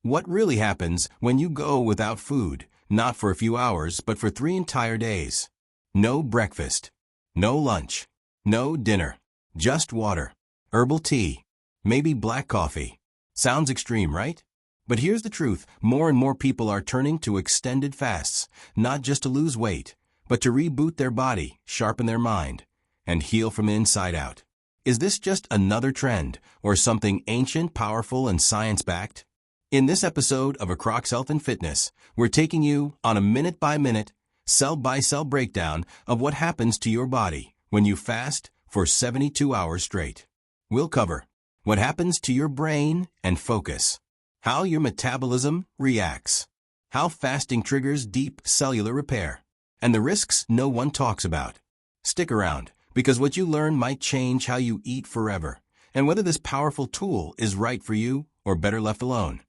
What really happens when you go without food, not for a few hours but for 3 entire days? No breakfast, no lunch, no dinner, just water, herbal tea, maybe black coffee. Sounds extreme, right? But here's the truth, more and more people are turning to extended fasts, not just to lose weight, but to reboot their body, sharpen their mind, and heal from the inside out. Is this just another trend, or something ancient, powerful, and science-backed? In this episode of Akraks Health and Fitness, we're taking you on a minute-by-minute, cell-by-cell breakdown of what happens to your body when you fast for 72 hours straight. We'll cover what happens to your brain and focus, how your metabolism reacts, how fasting triggers deep cellular repair, and the risks no one talks about. Stick around, because what you learn might change how you eat forever, and whether this powerful tool is right for you or better left alone.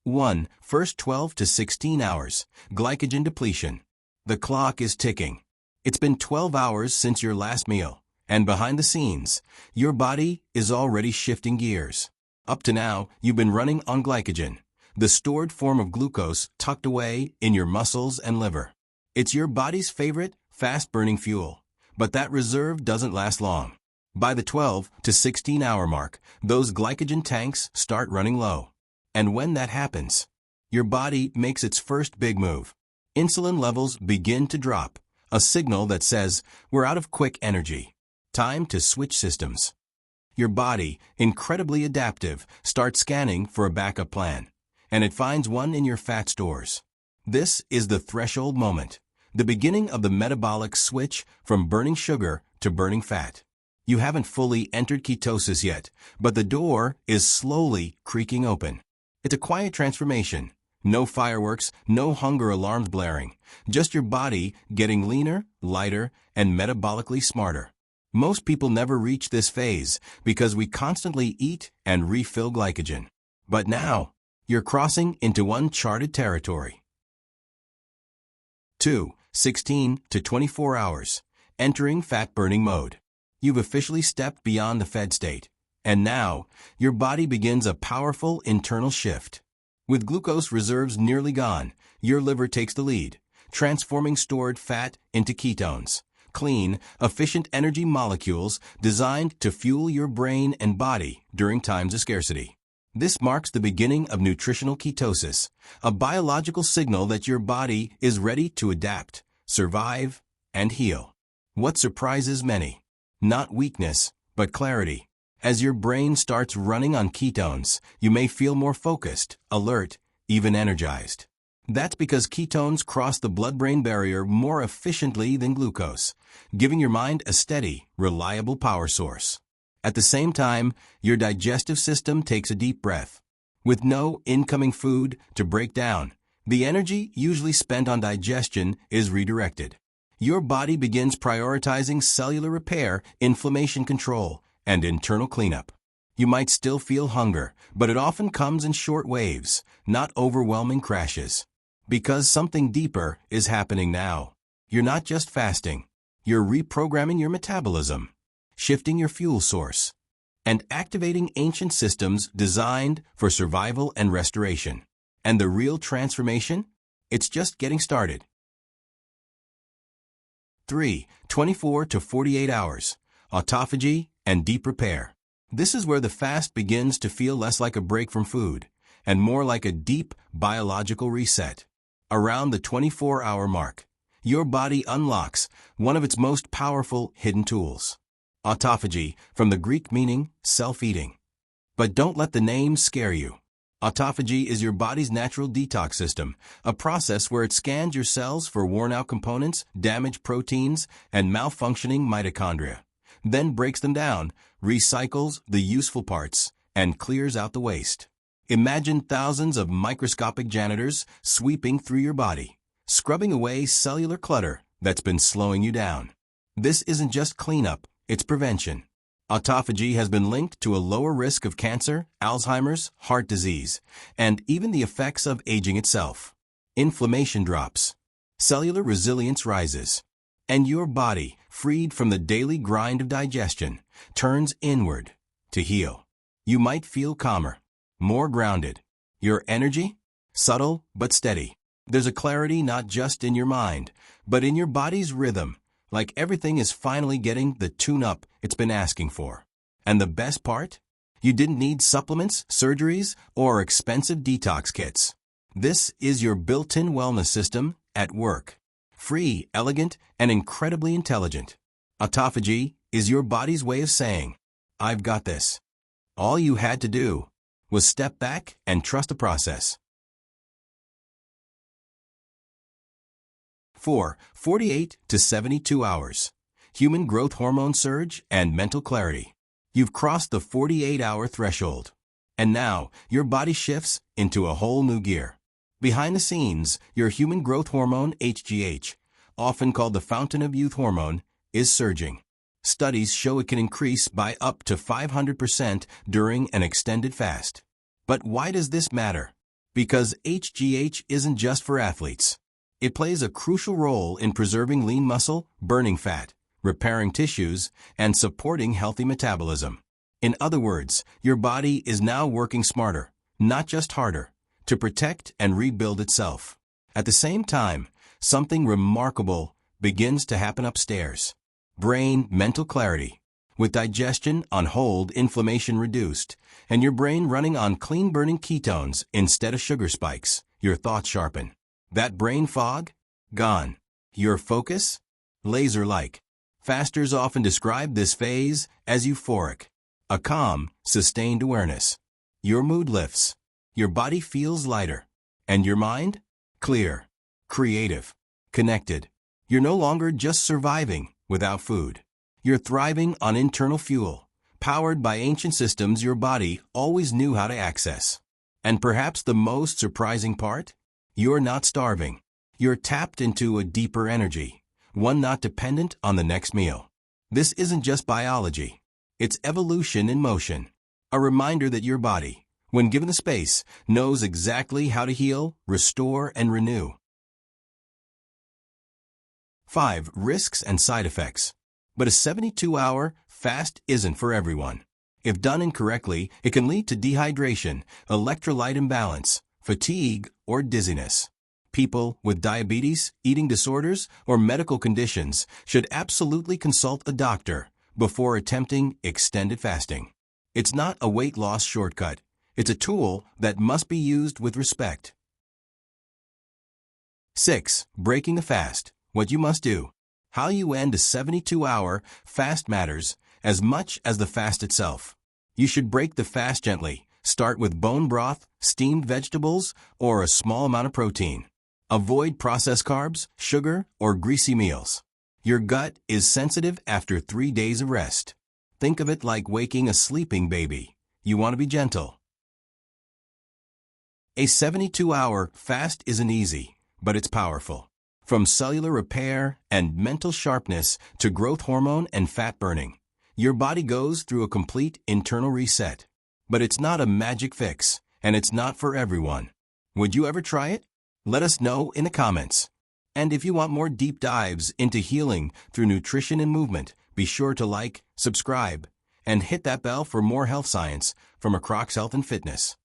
1. First 12 to 16 hours, glycogen depletion. The clock is ticking. It's been 12 hours since your last meal, and behind the scenes, your body is already shifting gears. Up to now, you've been running on glycogen, the stored form of glucose tucked away in your muscles and liver. It's your body's favorite, fast-burning fuel, but that reserve doesn't last long. By the 12 to 16-hour mark, those glycogen tanks start running low. And when that happens, your body makes its first big move. Insulin levels begin to drop, a signal that says we're out of quick energy. Time to switch systems. Your body, incredibly adaptive, starts scanning for a backup plan, and it finds one in your fat stores. This is the threshold moment, the beginning of the metabolic switch from burning sugar to burning fat. You haven't fully entered ketosis yet, but the door is slowly creaking open. It's a quiet transformation. No fireworks, no hunger alarms blaring, just your body getting leaner, lighter, and metabolically smarter. Most people never reach this phase because we constantly eat and refill glycogen. But now, you're crossing into uncharted territory. 2. 16 to 24 hours, entering fat-burning mode. You've officially stepped beyond the fed state, and now, your body begins a powerful internal shift. With glucose reserves nearly gone, your liver takes the lead, transforming stored fat into ketones, clean, efficient energy molecules designed to fuel your brain and body during times of scarcity. This marks the beginning of nutritional ketosis, a biological signal that your body is ready to adapt, survive, and heal. What surprises many? Not weakness, but clarity. As your brain starts running on ketones, you may feel more focused, alert, even energized. That's because ketones cross the blood-brain barrier more efficiently than glucose, giving your mind a steady, reliable power source. At the same time, your digestive system takes a deep breath. With no incoming food to break down, the energy usually spent on digestion is redirected. Your body begins prioritizing cellular repair, inflammation control, and internal cleanup. You might still feel hunger, but it often comes in short waves, not overwhelming crashes. Because something deeper is happening now. You're not just fasting. You're reprogramming your metabolism, shifting your fuel source, and activating ancient systems designed for survival and restoration. And the real transformation? It's just getting started. 3. 24 to 48 hours, autophagy and deep repair. This is where the fast begins to feel less like a break from food and more like a deep biological reset. Around the 24-hour mark, your body unlocks one of its most powerful hidden tools. Autophagy, from the Greek meaning self-eating. But don't let the name scare you. Autophagy is your body's natural detox system, a process where it scans your cells for worn-out components, damaged proteins, and malfunctioning mitochondria, then breaks them down, recycles the useful parts, and clears out the waste. Imagine thousands of microscopic janitors sweeping through your body, scrubbing away cellular clutter that's been slowing you down. This isn't just cleanup, it's prevention. Autophagy has been linked to a lower risk of cancer, Alzheimer's, heart disease, and even the effects of aging itself. Inflammation drops, cellular resilience rises, and your body, freed from the daily grind of digestion, turns inward to heal. You might feel calmer, more grounded. Your energy? Subtle but steady. There's a clarity not just in your mind, but in your body's rhythm, like everything is finally getting the tune-up it's been asking for. And the best part? You didn't need supplements, surgeries, or expensive detox kits. This is your built-in wellness system at work. Free, elegant, and incredibly intelligent. Autophagy is your body's way of saying, I've got this. All you had to do was step back and trust the process. 4. 48 to 72 hours. Human growth hormone surge and mental clarity. You've crossed the 48-hour threshold. And now, your body shifts into a whole new gear. Behind the scenes, your human growth hormone, HGH, often called the fountain of youth hormone, is surging. Studies show it can increase by up to 500% during an extended fast. But why does this matter? Because HGH isn't just for athletes. It plays a crucial role in preserving lean muscle, burning fat, repairing tissues, and supporting healthy metabolism. In other words, your body is now working smarter, not just harder, to protect and rebuild itself. At the same time, something remarkable begins to happen upstairs. Brain mental clarity. With digestion on hold, inflammation reduced, and your brain running on clean-burning ketones instead of sugar spikes, your thoughts sharpen. That brain fog? Gone. Your focus? Laser-like. Fasters often describe this phase as euphoric. A calm, sustained awareness. Your mood lifts. Your body feels lighter. And your mind? Clear. Creative. Connected. You're no longer just surviving without food. You're thriving on internal fuel, powered by ancient systems your body always knew how to access. And perhaps the most surprising part? You're not starving. You're tapped into a deeper energy, one not dependent on the next meal. This isn't just biology. It's evolution in motion. A reminder that your body, when given the space, knows exactly how to heal, restore, and renew. 5. Risks and side effects. But a 72-hour fast isn't for everyone. If done incorrectly, it can lead to dehydration, electrolyte imbalance, fatigue, or dizziness. People with diabetes, eating disorders, or medical conditions should absolutely consult a doctor before attempting extended fasting. It's not a weight loss shortcut. It's a tool that must be used with respect. 6. Breaking the fast. What you must do. How you end a 72-hour fast matters as much as the fast itself. You should break the fast gently. Start with bone broth, steamed vegetables, or a small amount of protein. Avoid processed carbs, sugar, or greasy meals. Your gut is sensitive after 3 days of rest. Think of it like waking a sleeping baby. You want to be gentle. A 72-hour fast isn't easy, but it's powerful. From cellular repair and mental sharpness to growth hormone and fat burning, your body goes through a complete internal reset. But it's not a magic fix, and it's not for everyone. Would you ever try it? Let us know in the comments. And if you want more deep dives into healing through nutrition and movement, be sure to like, subscribe, and hit that bell for more health science from Akraks Health and Fitness.